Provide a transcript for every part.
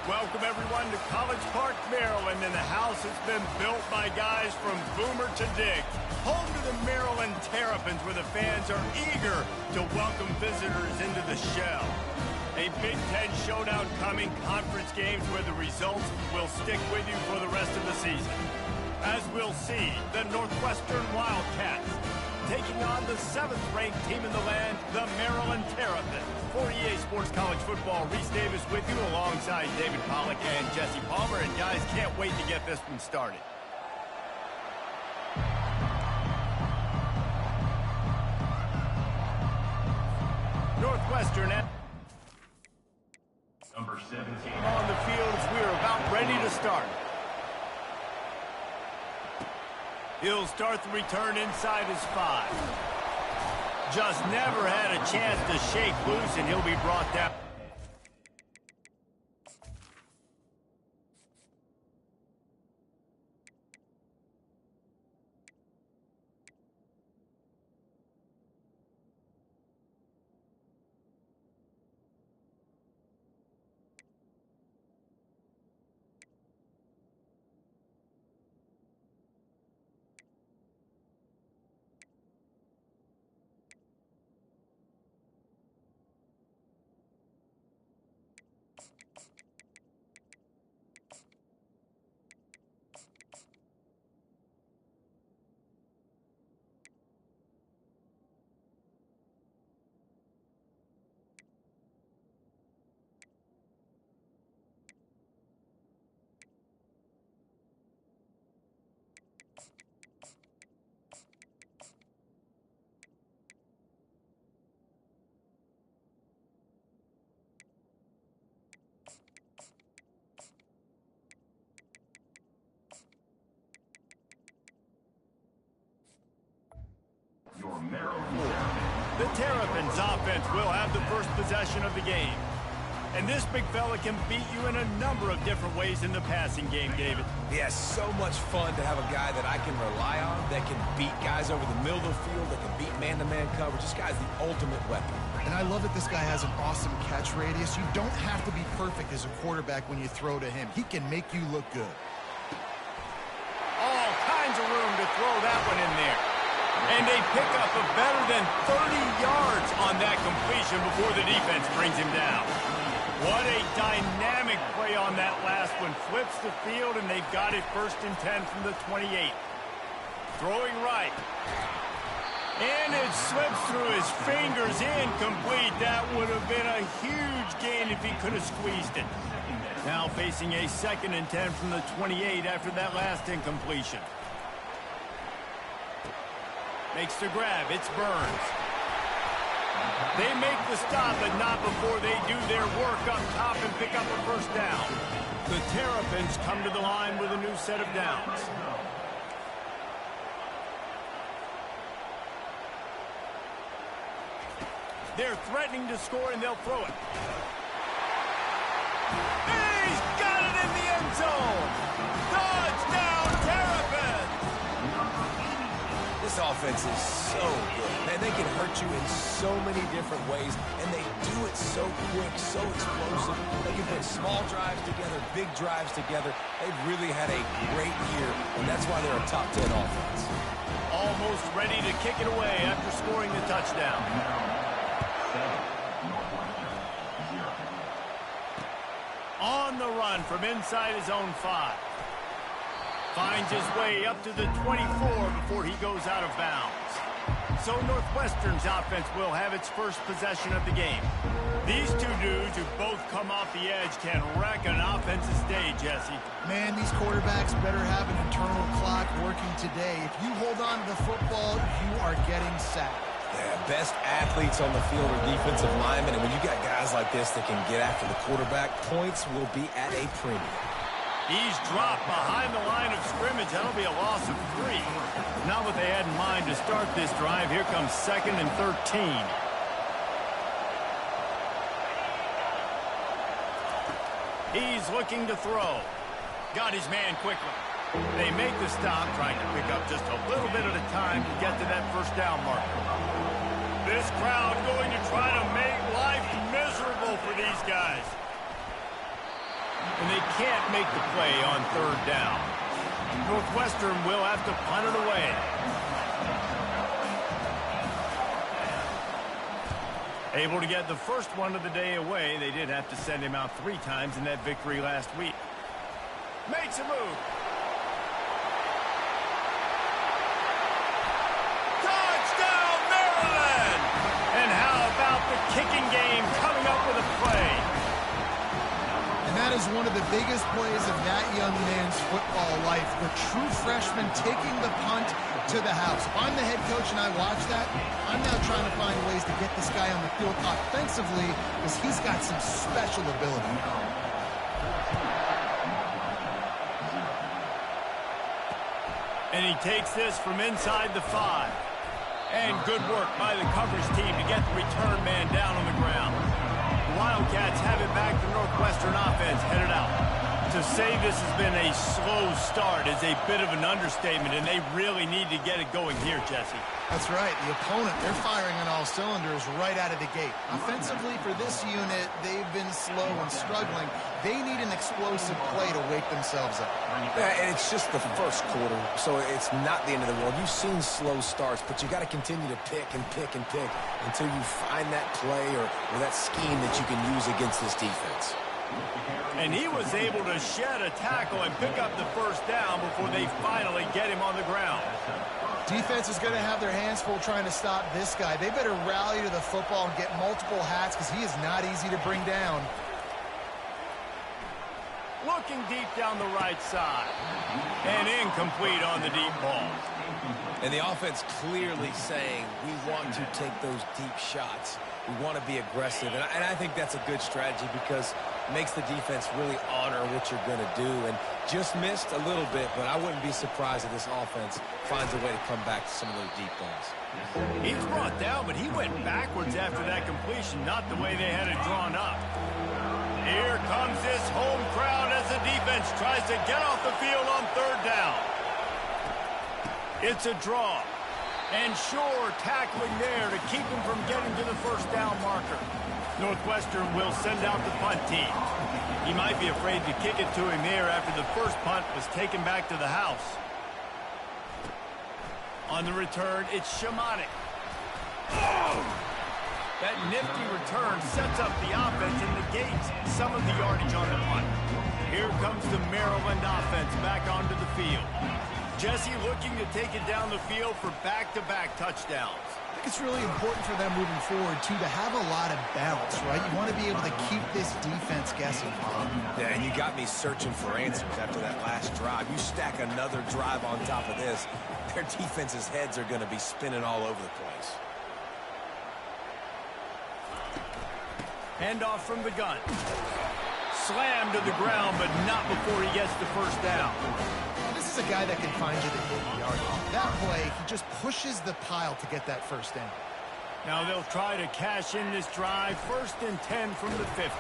Welcome, everyone, to College Park, Maryland, and the house has been built by guys from Boomer to Dig. Home to the Maryland Terrapins, where the fans are eager to welcome visitors into the shell. A Big Ten showdown coming, conference games where the results will stick with you for the rest of the season. As we'll see, the Northwestern Wildcats taking on the 7th-ranked team in the land, the Maryland Terrapins. For EA Sports College Football, Reese Davis with you alongside David Pollack and Jesse Palmer. And guys, can't wait to get this one started. Northwestern at number 17 on the field as we are about ready to start. He'll start the return inside his 5. Just never had a chance to shake loose, and he'll be brought down. The Terrapins offense will have the first possession of the game. And this big fella can beat you in a number of different ways in the passing game, David. Yeah, so much fun to have a guy that I can rely on, that can beat guys over the middle of the field, that can beat man-to-man coverage. This guy's the ultimate weapon. And I love that this guy has an awesome catch radius. You don't have to be perfect as a quarterback when you throw to him. He can make you look good. All kinds of room to throw that one in there. And they pick up a better than 30 yards on that completion before the defense brings him down. What a dynamic play on that last one. Flips the field, and they've got it 1st and 10 from the 28. Throwing right. And it slips through his fingers, incomplete. That would have been a huge gain if he could have squeezed it. Now facing a 2nd and 10 from the 28 after that last incompletion. Makes the grab. It's Burns. They make the stop, but not before they do their work up top and pick up a 1st down. The Terrapins come to the line with a new set of downs. They're threatening to score, and they'll throw it. He's got it in the end zone. Touchdown, Terrapins! This offense is so good. Man, they can hurt you in so many different ways, and they do it so quick, so explosive. They can put small drives together, big drives together. They've really had a great year, and that's why they're a top 10 offense. Almost ready to kick it away after scoring the touchdown. On the run from inside his own 5. Finds his way up to the 24 before he goes out of bounds. So Northwestern's offense will have its first possession of the game. These two dudes who both come off the edge can wreck an offensive day, Jesse. Man, these quarterbacks better have an internal clock working today. If you hold on to the football, you are getting sacked. Yeah, best athletes on the field are defensive linemen, and when you got guys like this that can get after the quarterback, points will be at a premium. He's dropped behind the line of scrimmage. That'll be a loss of 3. Not what they had in mind to start this drive. Here comes 2nd and 13. He's looking to throw. Got his man quickly. They make the stop, trying to pick up just a little bit at a time to get to that 1st down marker. This crowd going to try to make life miserable for these guys. and they can't make the play on third down. Northwestern will have to punt it away. Able to get the first one of the day away. They did have to send him out 3 times in that victory last week. Makes a move. Touchdown, Maryland! And how about the kicking game coming up with a play? And that is one of the biggest plays of that young man's football life. The true freshman taking the punt to the house. If I'm the head coach and I watch that, I'm now trying to find ways to get this guy on the field offensively because he's got some special ability. And he takes this from inside the 5. And good work by the coverage team to get the return man down on the ground. The Wildcats have it back to Northwestern offense headed out. To say this has been a slow start is a bit of an understatement, and they really need to get it going here, Jesse. That's right. The opponent, they're firing on all cylinders right out of the gate. Offensively, for this unit, they've been slow and struggling. They need an explosive play to wake themselves up. Yeah, and it's just the first quarter, so it's not the end of the world. You've seen slow starts, but you got to continue to pick and pick and pick until you find that play or that scheme that you can use against this defense. And he was able to shed a tackle and pick up the first down before they finally get him on the ground. Defense is going to have their hands full trying to stop this guy. They better rally to the football and get multiple hats because he is not easy to bring down. Looking deep down the right side. And incomplete on the deep ball. And the offense clearly saying, we want to take those deep shots. We want to be aggressive. And I think that's a good strategy because it makes the defense really honor what you're going to do. And just missed a little bit, but I wouldn't be surprised if this offense finds a way to come back to some of those deep balls. He's brought down, but he went backwards after that completion, not the way they had it drawn up. Here comes this home crowd as the defense tries to get off the field on third down. It's a draw. And Shore tackling there to keep him from getting to the first down marker. Northwestern will send out the punt team. He might be afraid to kick it to him here after the first punt was taken back to the house. On the return, it's Shamanik. Oh! That nifty return sets up the offense and negates some of the yardage on the punt. Here comes the Maryland offense back onto the field. Jesse looking to take it down the field for back-to-back touchdowns. I think it's really important for them moving forward, too, to have a lot of balance, right? You want to be able to keep this defense guessing. Yeah, and you got me searching for answers after that last drive. You stack another drive on top of this, their defense's heads are going to be spinning all over the place. Handoff from the gun. Slammed to the ground, but not before he gets the first down. This is a guy that can find you the 80-yard line. That play, he just pushes the pile to get that first down. Now they'll try to cash in this drive. 1st and 10 from the 50.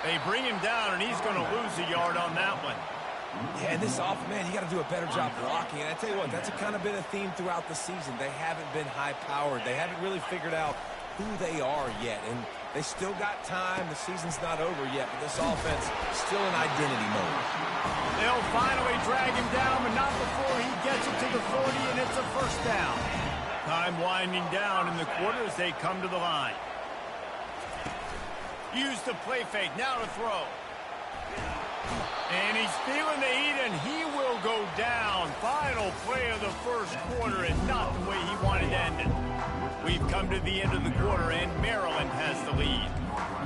They bring him down, and he's going to lose a yard on that one. Yeah, and this man, you got to do a better job blocking. And I tell you what, that's kind of been a theme throughout the season. They haven't been high-powered. They haven't really figured out who they are yet. And they still got time. The season's not over yet, but this offense still in identity mode. They'll finally drag him down, but not before he gets it to the 40, and it's a first down. Time winding down in the quarter as they come to the line. Use the play fake, now to throw. And he's feeling the heat, and he will go down. Final play of the first quarter, and not the way he wanted to end it. We've come to the end of the quarter, and Maryland has the lead.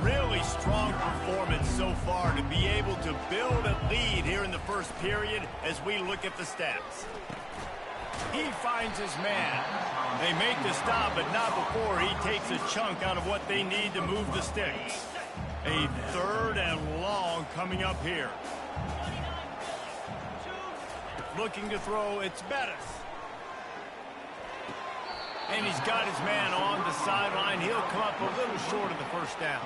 Really strong performance so far to be able to build a lead here in the first period as we look at the stats. He finds his man. They make the stop, but not before he takes a chunk out of what they need to move the sticks. A 3rd and long coming up here. Looking to throw, it's Bettis. And he's got his man on the sideline. He'll come up a little short of the first down.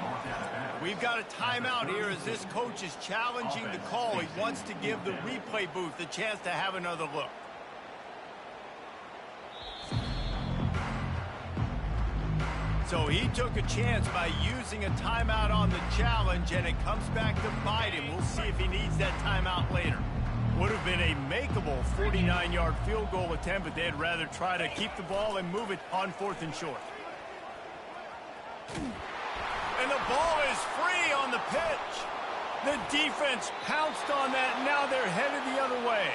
We've got a timeout here as this coach is challenging the call. He wants to give the replay booth the chance to have another look. So he took a chance by using a timeout on the challenge, and it comes back to bite him. We'll see if he needs that timeout later. Would have been a makeable 49-yard field goal attempt, but they'd rather try to keep the ball and move it on 4th and short. And the ball is free on the pitch. The defense pounced on that, and now they're headed the other way.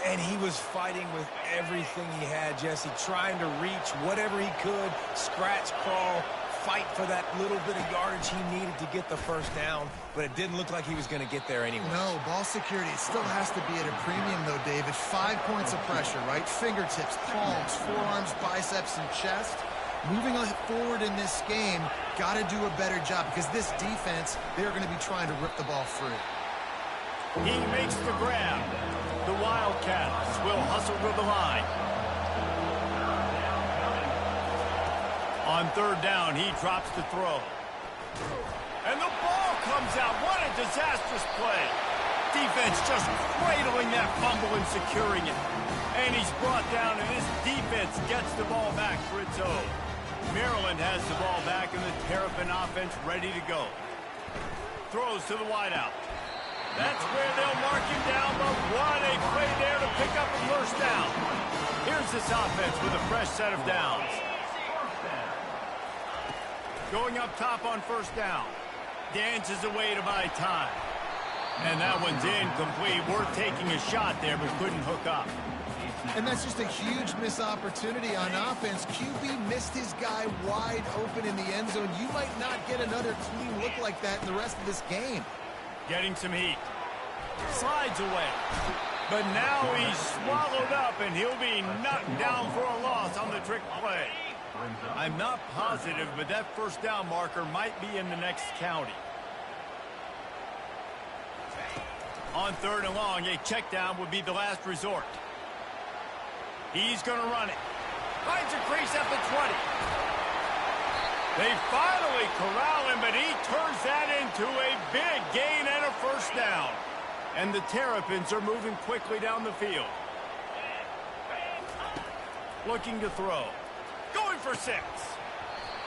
And he was fighting with everything he had, Jesse, trying to reach whatever he could, scratch, crawl, fight for that little bit of yardage he needed to get the first down, but it didn't look like he was going to get there anyway. No, ball security still has to be at a premium, though, David. 5 points of pressure, right? Fingertips, palms, forearms, biceps, and chest. Moving forward in this game, got to do a better job because this defense, they're going to be trying to rip the ball free. He makes the grab. The Wildcats will hustle to the line. On 3rd down, he drops the throw. And the ball comes out. What a disastrous play. Defense just cradling that fumble and securing it. And he's brought down, and his defense gets the ball back for its own. Maryland has the ball back, and the Terrapin offense ready to go. Throws to the wideout. That's where they'll mark him down, but what a play there to pick up a first down. Here's this offense with a fresh set of downs. Going up top on 1st down. Dances away to buy time. And that one's incomplete. Worth taking a shot there, but couldn't hook up. And that's just a huge missed opportunity on offense. QB missed his guy wide open in the end zone. You might not get another clean look like that in the rest of this game. Getting some heat. Slides away. But now he's swallowed up, and he'll be knocked down for a loss on the trick play. I'm not positive, but that first down marker might be in the next county. On 3rd and long, a check down would be the last resort. He's going to run it. Finds a crease at the 20. They finally corral him, but he turns that into a big gain and a first down. And the Terrapins are moving quickly down the field. Looking to throw. Going for 6.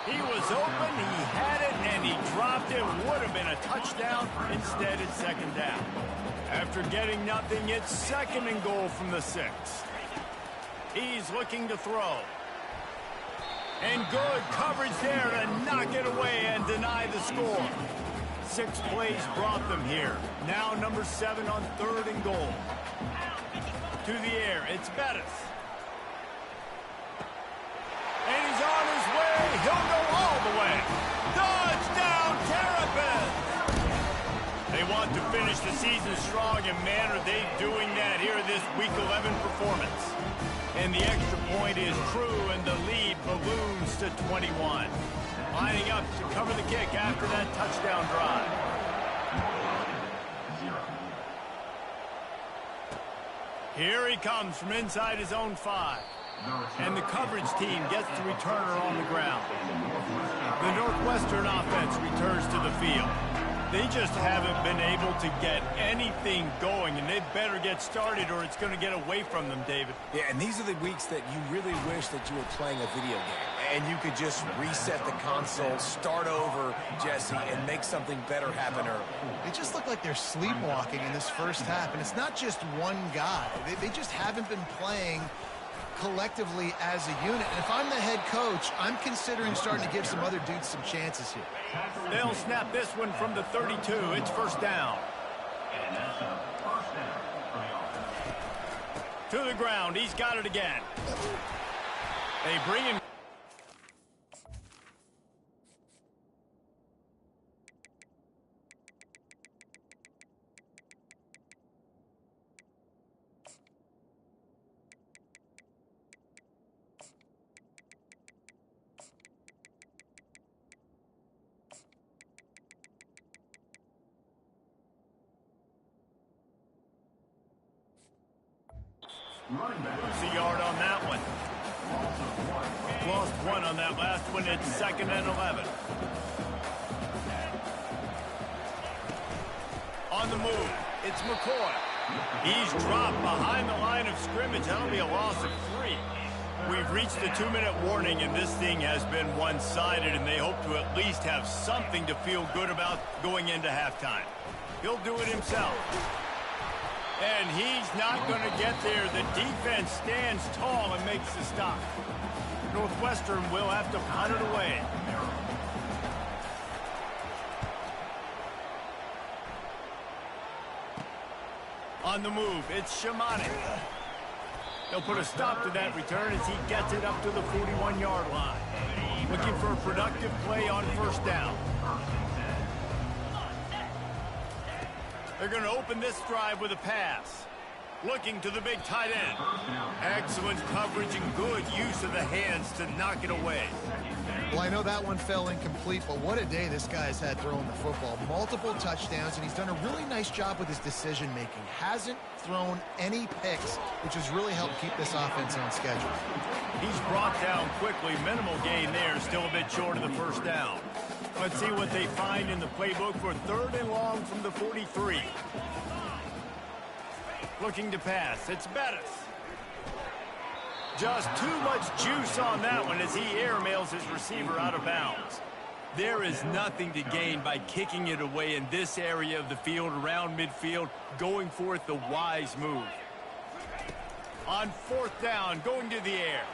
He was open, he had it, and he dropped it. Would have been a touchdown. Instead, it's 2nd down. After getting nothing, it's 2nd and goal from the 6. He's looking to throw. And good coverage there to knock it away and deny the score. 6 plays brought them here. Now number 7 on 3rd and goal. To the air, it's Bettis. And he's on his way. He'll go all the way. Touchdown, Terrapins! They want to finish the season strong, and man, are they doing that here this Week 11 performance. And the extra point is true, and the lead balloons to 21. Lining up to cover the kick after that touchdown drive. Here he comes from inside his own 5. And the coverage team gets the returner on the ground. The Northwestern offense returns to the field. They just haven't been able to get anything going, and they better get started or it's going to get away from them, David. Yeah, and these are the weeks that you really wish that you were playing a video game and you could just reset the console, start over, Jesse, and make something better happen early. They just look like they're sleepwalking in this first half, and it's not just one guy. They just haven't been playing collectively as a unit. And if I'm the head coach, I'm considering starting to give some other dudes some chances here. They'll snap this one from the 32. It's first down. To the ground. He's got it again. They bring him. Lose a yard on that one. Lost 1 on that last one. It's 2nd and 11. On the move, it's McCoy. He's dropped behind the line of scrimmage. That'll be a loss of 3. We've reached the 2-minute warning, and this thing has been one-sided, and they hope to at least have something to feel good about going into halftime. He'll do it himself. And he's not going to get there. The defense stands tall and makes the stop. Northwestern will have to punt it away. On the move, it's Shamani. They'll put a stop to that return as he gets it up to the 41-yard line. Looking for a productive play on first down. They're going to open this drive with a pass. Looking to the big tight end. Excellent coverage and good use of the hands to knock it away. Well, I know that one fell incomplete, but what a day this guy's had throwing the football. Multiple touchdowns, and he's done a really nice job with his decision-making. Hasn't thrown any picks, which has really helped keep this offense on schedule. He's brought down quickly. Minimal gain there, still a bit short of the first down. Let's see what they find in the playbook for 3rd and long from the 43. Looking to pass. It's Bettis. Just too much juice on that one as he airmails his receiver out of bounds. There is nothing to gain by kicking it away in this area of the field around midfield, going for it the wise move. On 4th down, going to the air.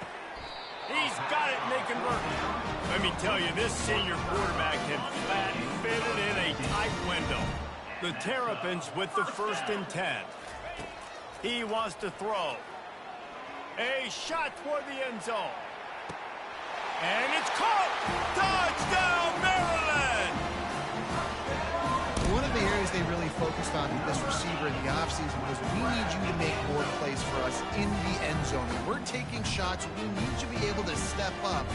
He's got it, and they convert. Let me tell you, this senior quarterback can flat fit it in a tight window. The Terrapins with the 1st and 10. He wants to throw. A shot toward the end zone. And it's caught! Touchdown, Maryland! One of the areas they really focused on with this receiver in the offseason was we need you to make more plays for us in the end zone. When we're taking shots, we need you to be able to step up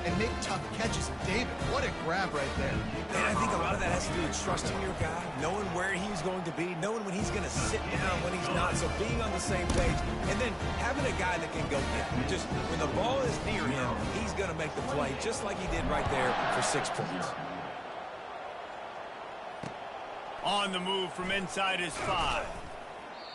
and make tough catches. David, what a grab right there. And I think a lot of that has to do with trusting your guy, knowing where he's going to be, knowing when he's going to sit down, when he's not, so being on the same page, and then having a guy that can go in. Just when the ball is near him, he's going to make the play, just like he did right there for 6 points. On the move from inside his 5.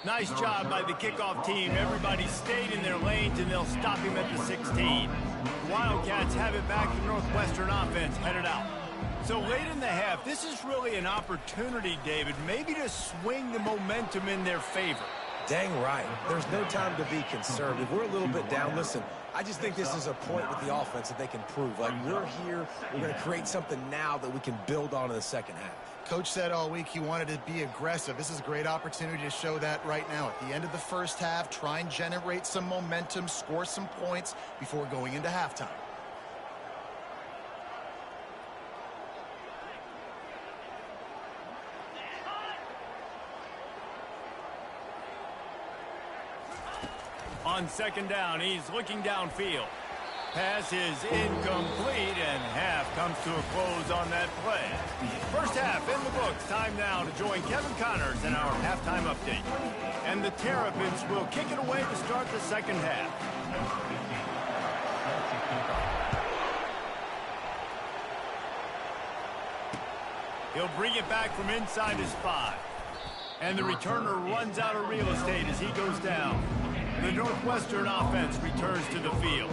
Nice job by the kickoff team. Everybody stayed in their lanes, and they'll stop him at the 16. The Wildcats have it back. The Northwestern offense headed out. So late in the half, this is really an opportunity, David, maybe to swing the momentum in their favor. Dang right. There's no time to be conservative. We're a little bit down. Listen, I just think this is a point with the offense that they can prove. Like, we're here. We're going to create something now that we can build on in the second half. Coach said all week he wanted to be aggressive. This is a great opportunity to show that right now. At the end of the first half, try and generate some momentum, score some points before going into halftime. On 2nd down, he's looking downfield. Pass is incomplete, and half comes to a close on that play. First half in the books. Time now to join Kevin Connors in our halftime update. And the Terrapins will kick it away to start the second half. He'll bring it back from inside his 5. And the returner runs out of real estate as he goes down. The Northwestern offense returns to the field.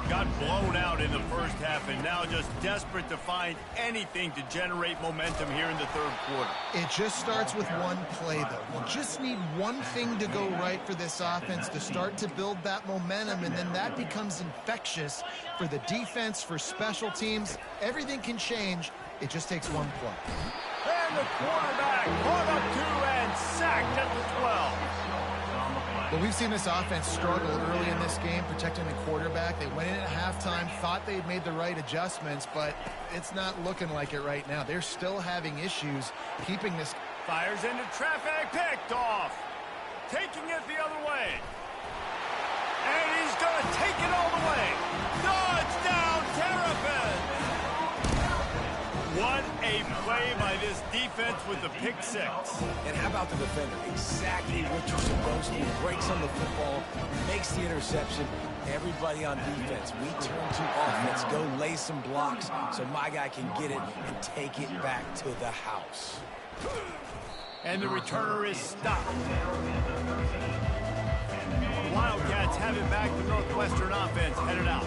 Got blown out in the first half and now just desperate to find anything to generate momentum here in the 3rd quarter. It just starts with one play, though. You just need one thing to go right for this offense to start to build that momentum, and then that becomes infectious for the defense, for special teams. Everything can change. It just takes one play. And the quarterback caught up to and sacked at the 12. Well, we've seen this offense struggle early in this game, protecting the quarterback. They went in at halftime, thought they'd made the right adjustments, but it's not looking like it right now. They're still having issues keeping this. Fires into traffic, picked off. Taking it the other way. And he's going to take it all the way. Touchdown, Terrapins! What a play by this defense with the pick 6. And how about the defender? Exactly what you're supposed to do. Breaks on the football, makes the interception. Everybody on defense, we turn to offense. Go lay some blocks so my guy can get it and take it back to the house. And the returner is stopped. The Wildcats have have it back. The Northwestern offense headed out.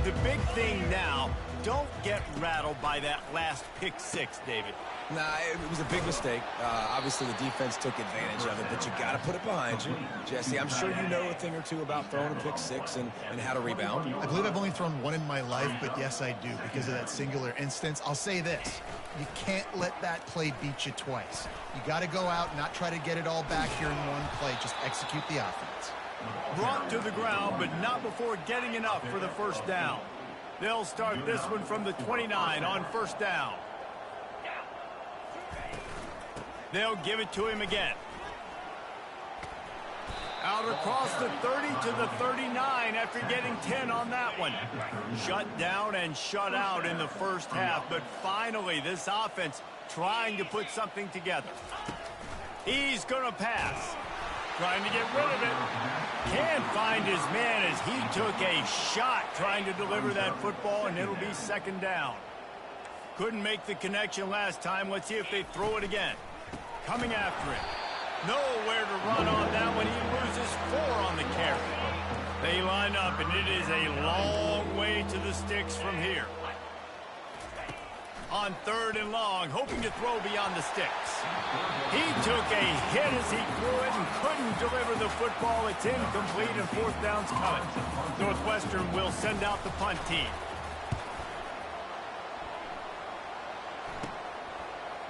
The big thing now, don't get rattled by that last pick six, David. Nah, it was a big mistake. Obviously, the defense took advantage of it, but you got to put it behind you. Jesse, I'm sure you know a thing or two about throwing a pick six and how to rebound. I believe I've only thrown one in my life, but yes, I do, because of that singular instance. I'll say this. You can't let that play beat you twice. You got to go out and not try to get it all back here in one play. Just execute the offense. Brought to the ground, but not before getting enough for the first down. They'll start this one from the 29 on first down. They'll give it to him again. Out across the 30 to the 39 after getting 10 on that one. Shut down and shut out in the first half, but finally this offense trying to put something together. He's going to pass. Trying to get rid of it. Can't find his man as he took a shot trying to deliver that football, and it'll be second down. Couldn't make the connection last time. Let's see if they throw it again. Coming after it. Nowhere to run on that one. He loses 4 on the carry. They line up, and it is a long way to the sticks from here. On third and long, hoping to throw beyond the sticks. He took a hit as he threw it and couldn't deliver the football. It's incomplete, and fourth down's coming. Northwestern will send out the punt team.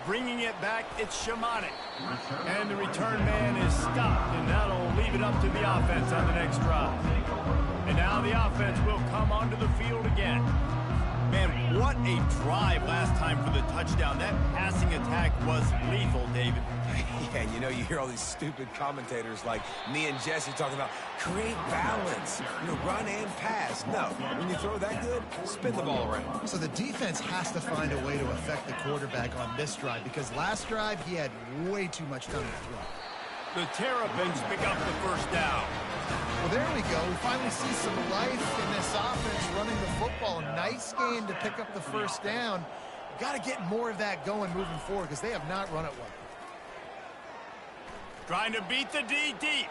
Bringing it back, it's Shamanic. And the return man is stopped, and that'll leave it up to the offense on the next drive. And now the offense will come onto the field again. Man, what a drive last time for the touchdown. That passing attack was lethal, David. Yeah, you know, you hear all these stupid commentators like me and Jesse talking about create balance, run and pass. No, when you throw that good, spin the ball around. So the defense has to find a way to affect the quarterback on this drive, because last drive he had way too much time to throw. The Terrapins pick up the first down. Well, there we go. We finally see some life in this offense running the football. Nice game to pick up the first down. Got to get more of that going moving forward, because they have not run it well. Trying to beat the D deep.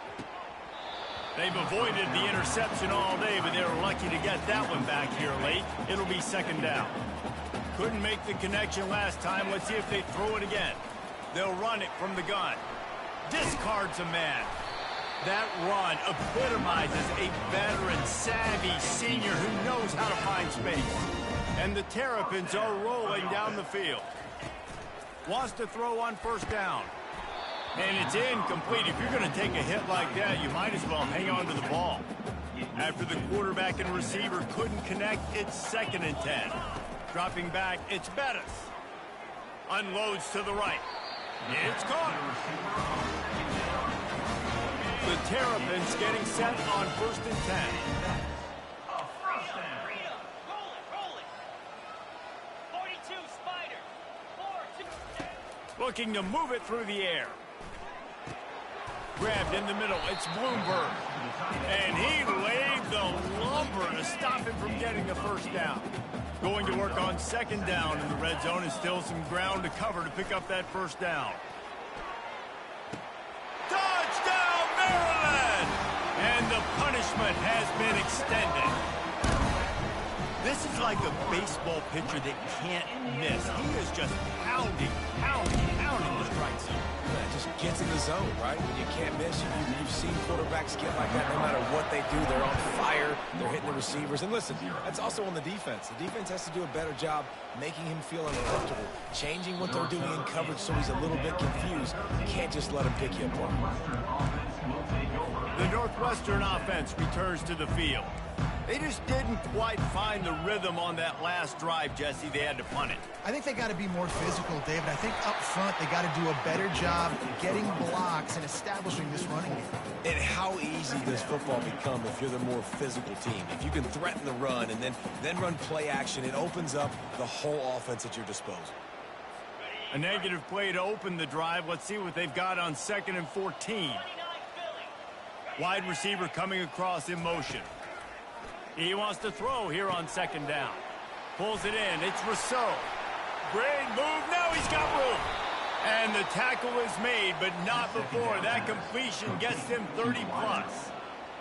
They've avoided the interception all day, but they were lucky to get that one back here late. It'll be second down. Couldn't make the connection last time. Let's see if they throw it again. They'll run it from the gun. Discards a man. That run epitomizes a veteran, savvy senior who knows how to find space. And the Terrapins are rolling down the field. Wants to throw on first down. And it's incomplete. If you're going to take a hit like that, you might as well hang on to the ball. After the quarterback and receiver couldn't connect, it's second and 10. Dropping back, it's Bettis. Unloads to the right. It's caught. The Terrapins getting set on first and 10. Looking to move it through the air. Grabbed in the middle. It's Bloomberg. And he laid the lumber to stop him from getting the first down. Going to work on second down in the red zone, and still some ground to cover to pick up that first down. Touchdown, Maryland! And the punishment has been extended. This is like a baseball pitcher that can't miss. He is just pounding the strike zone. Yeah, just gets in the zone, right? When you can't miss, you've seen quarterbacks get like that no matter what they do. They're on fire. They're hitting the receivers. And listen, that's also on the defense. The defense has to do a better job making him feel uncomfortable, changing what they're doing in coverage so he's a little bit confused. You can't just let him pick you apart. The Northwestern offense returns to the field. They just didn't quite find the rhythm on that last drive, Jesse. They had to punt it. I think they got to be more physical, David. I think up front they got to do a better job getting blocks and establishing this running game. And how easy does football become if you're the more physical team? If you can threaten the run and then run play action, it opens up the whole offense at your disposal. A negative play to open the drive. Let's see what they've got on second and 14. Wide receiver coming across in motion. He wants to throw here on second down. Pulls it in. It's Rousseau. Great move. Now he's got room. And the tackle is made, but not before. That completion gets him 30+.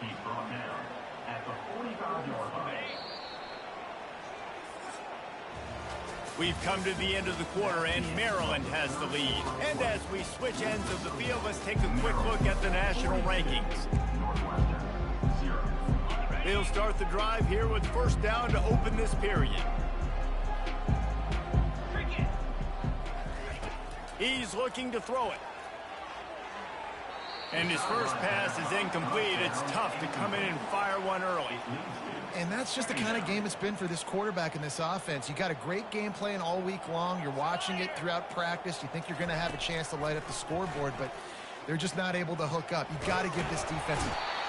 He's brought down at the 45-yard line. We've come to the end of the quarter, and Maryland has the lead. And as we switch ends of the field, let's take a quick look at the national rankings. Northwestern, 0. They'll start the drive here with first down to open this period. He's looking to throw it. And his first pass is incomplete. It's tough to come in and fire one early. And that's just the kind of game it's been for this quarterback in this offense. You got a great game plan all week long. You're watching it throughout practice. You think you're going to have a chance to light up the scoreboard, but they're just not able to hook up. You got to give this defense.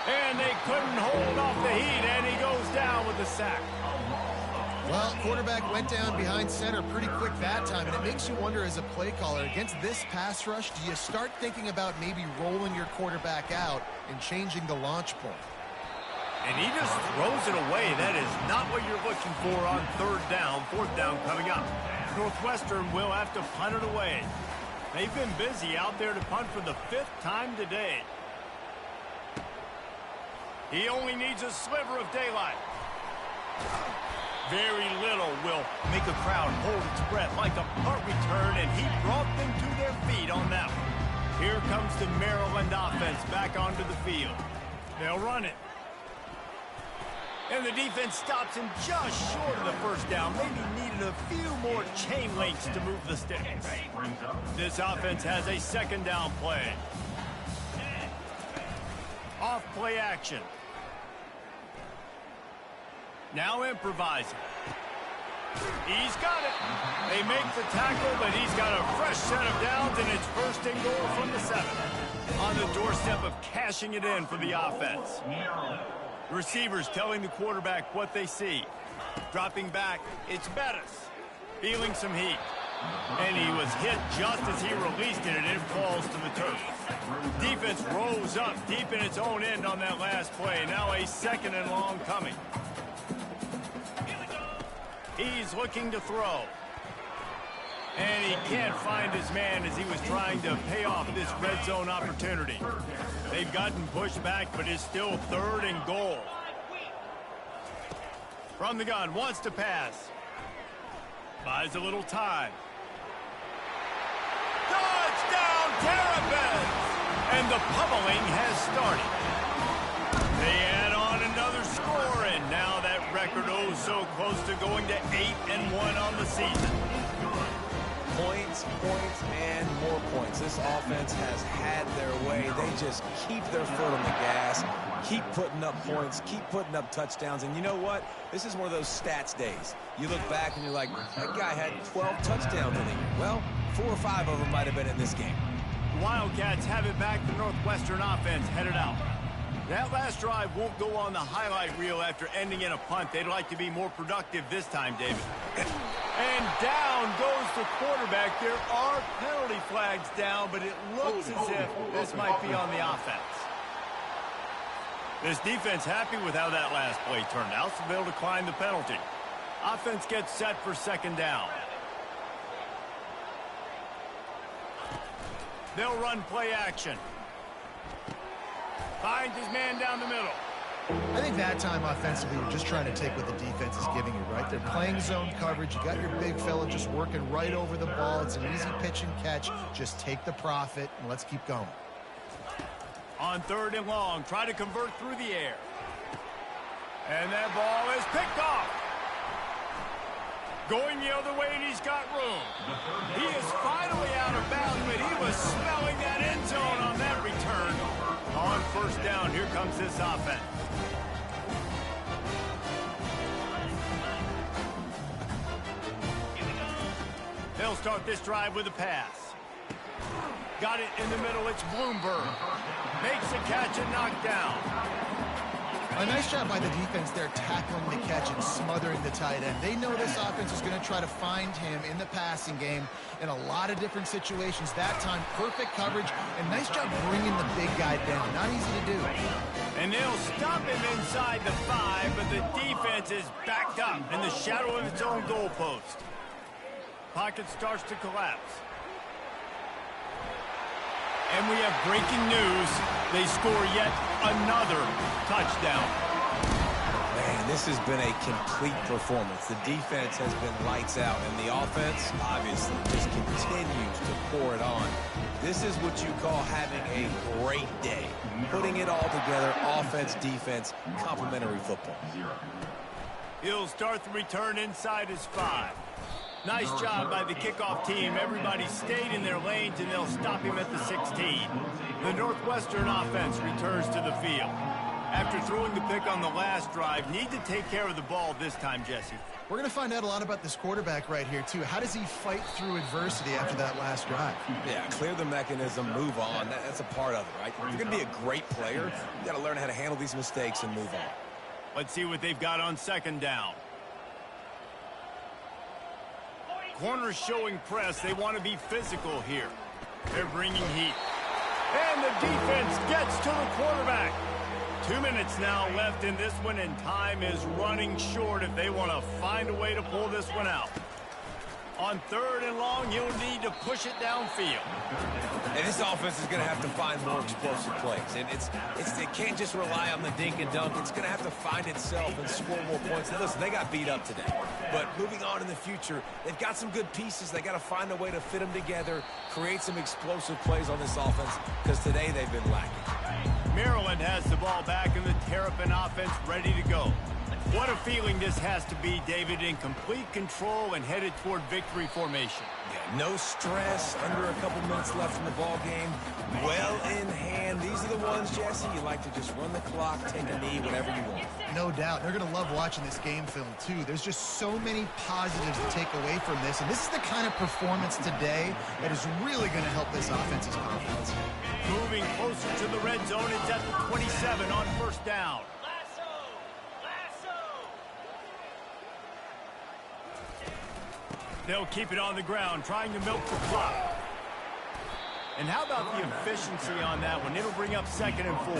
And they couldn't hold off the heat, and he goes down with a sack. Well, quarterback went down behind center pretty quick that time, and it makes you wonder as a play caller, against this pass rush, do you start thinking about maybe rolling your quarterback out and changing the launch point? And he just throws it away. That is not what you're looking for on third down. Fourth down coming up. Northwestern will have to punt it away. They've been busy out there to punt for the 5th time today. He only needs a sliver of daylight. Very little will make a crowd hold its breath like a punt return, and he brought them to their feet on that one. Here comes the Maryland offense back onto the field. They'll run it. And the defense stops him just short of the first down. Maybe needed a few more chain links to move the sticks. This offense has a second down play. Off play action. Now improvising. He's got it. They make the tackle, but he's got a fresh set of downs, and it's first and goal from the 7. On the doorstep of cashing it in for the offense. The receivers telling the quarterback what they see. Dropping back, it's Bettis. Feeling some heat. And he was hit just as he released it, and it falls to the turf. Defense rose up deep in its own end on that last play. Now a second and long coming. He's looking to throw. And he can't find his man as he was trying to pay off this red zone opportunity. They've gotten pushed back, but it's still third and goal. From the gun, wants to pass. Buys a little time. Touchdown, Terrapins! And the pummeling has started. They add on another score, and now that record oh so close to going to 8-1 on the season. Points, and more points. This offense has had their way. They just keep their foot on the gas, keep putting up points, keep putting up touchdowns. And you know what? This is one of those stats days. You look back and you're like, that guy had 12 touchdowns in the year. Well, 4 or 5 of them might have been in this game. The Wildcats have it back. The Northwestern offense headed out. That last drive won't go on the highlight reel after ending in a punt. They'd like to be more productive this time, David. And down goes the quarterback. There are penalty flags down, but it looks as if this might be on the offense. This defense happy with how that last play turned out, so they'll decline the penalty. Offense gets set for second down. They'll run play action. Finds his man down the middle. I think that time offensively, you're just trying to take what the defense is giving you, right? They're playing zone coverage. You got your big fella just working right over the ball. It's an easy pitch and catch. Just take the profit, and let's keep going. On third and long, try to convert through the air. And that ball is picked off. Going the other way, and he's got room. He is finally out of bounds, but he was smelling that end zone on that return. On first down, here comes this offense. They'll start this drive with a pass. Got it in the middle, it's Bloomberg. Makes a catch and knocked down. A nice job by the defense there, tackling the catch and smothering the tight end. They know this offense is going to try to find him in the passing game in a lot of different situations. That time, perfect coverage, and nice job bringing the big guy down. Not easy to do. And they'll stop him inside the 5, but the defense is backed up in the shadow of its own goalpost. Pocket starts to collapse. And we have breaking news. They score yet another touchdown. Man, this has been a complete performance. The defense has been lights out, and the offense, obviously, just continues to pour it on. This is what you call having a great day. Putting it all together, offense, defense, complementary football. He'll start the return inside his 5. Nice job by the kickoff team. Everybody stayed in their lanes, and they'll stop him at the 16. The Northwestern offense returns to the field. After throwing the pick on the last drive, need to take care of the ball this time, Jesse. We're going to find out a lot about this quarterback right here, too. How does he fight through adversity after that last drive? Yeah, clear the mechanism, move on. That's a part of it, right? If you're going to be a great player, you got to learn how to handle these mistakes and move on. Let's see what they've got on second down. Corners showing press. They want to be physical here. They're bringing heat. And the defense gets to the quarterback. 2 minutes now left in this one, and time is running short if they want to find a way to pull this one out. On 3rd and long, he'll need to push it downfield. And this offense is going to have to find more explosive plays. And it can't just rely on the dink and dunk. It's going to have to find itself and score more points. Now, listen, they got beat up today. But moving on in the future, they've got some good pieces. They got to find a way to fit them together, create some explosive plays on this offense, because today they've been lacking. Maryland has the ball back, and the Terrapin offense ready to go. What a feeling this has to be, David, in complete control and headed toward victory formation. Yeah, no stress, under a couple minutes left in the ball game, well in hand. These are the ones, Jesse, you like to just run the clock, take a knee, whatever you want. No doubt. They're going to love watching this game film, too. There's just so many positives to take away from this, and this is the kind of performance today that is really going to help this offense's confidence. Moving closer to the red zone, it's at the 27 on 1st down. They'll keep it on the ground, trying to milk the clock. And how about the efficiency on that one? It'll bring up 2nd and 4.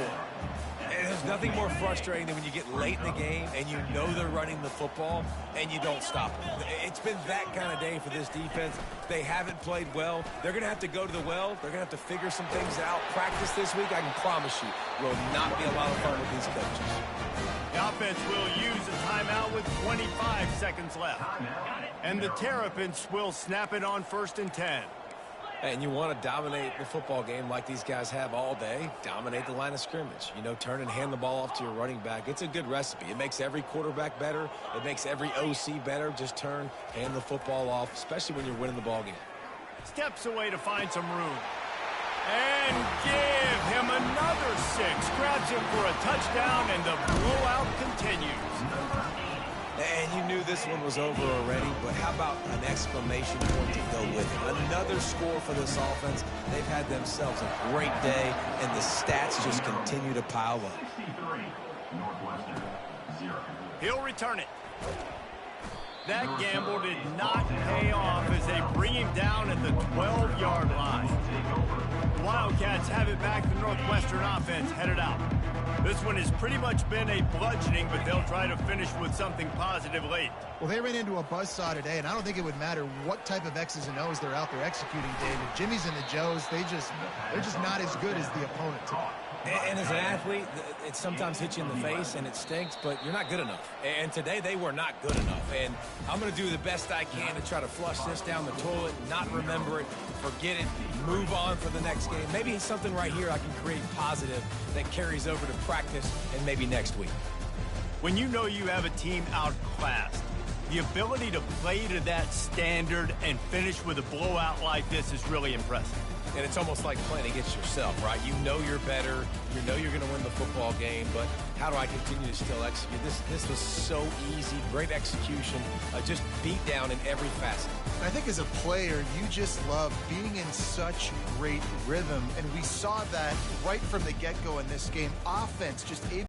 And there's nothing more frustrating than when you get late in the game and you know they're running the football and you don't stop them. It's been that kind of day for this defense. They haven't played well. They're going to have to go to the well. They're going to have to figure some things out. Practice this week, I can promise you, will not be a lot of fun with these coaches. The offense will use a timeout with 25 seconds left. And the Terrapins will snap it on 1st and 10. And you want to dominate the football game like these guys have all day. Dominate the line of scrimmage. You know, turn and hand the ball off to your running back. It's a good recipe. It makes every quarterback better. It makes every OC better. Just turn, hand the football off, especially when you're winning the ball game. Steps away to find some room. And give him another 6. Grabs him for a touchdown, and the blowout continues. And you knew this one was over already, but how about an exclamation point to go with it? Another score for this offense. They've had themselves a great day, and the stats just continue to pile up. 63, Northwestern, 0. He'll return it. That gamble did not pay off as they bring him down at the 12-yard line. Wildcats have it back. The Northwestern offense headed out. This one has pretty much been a bludgeoning, but they'll try to finish with something positive late. Well, they ran into a buzzsaw today, and I don't think it would matter what type of X's and O's they're out there executing, David. Jimmy's and the Joes, they're just not as good as the opponent today. And as an athlete, it sometimes hits you in the face and it stinks, but you're not good enough. And today they were not good enough. And I'm going to do the best I can to try to flush this down the toilet, not remember it, forget it, move on for the next game. Maybe something right here I can create positive that carries over to practice and maybe next week. When you know you have a team outclassed, the ability to play to that standard and finish with a blowout like this is really impressive. And it's almost like playing against yourself, right? You know you're better. You know you're going to win the football game, but how do I continue to still execute? This was so easy. Great execution. Just beat down in every facet. I think as a player, you just love being in such great rhythm, and we saw that right from the get-go in this game. Offense just able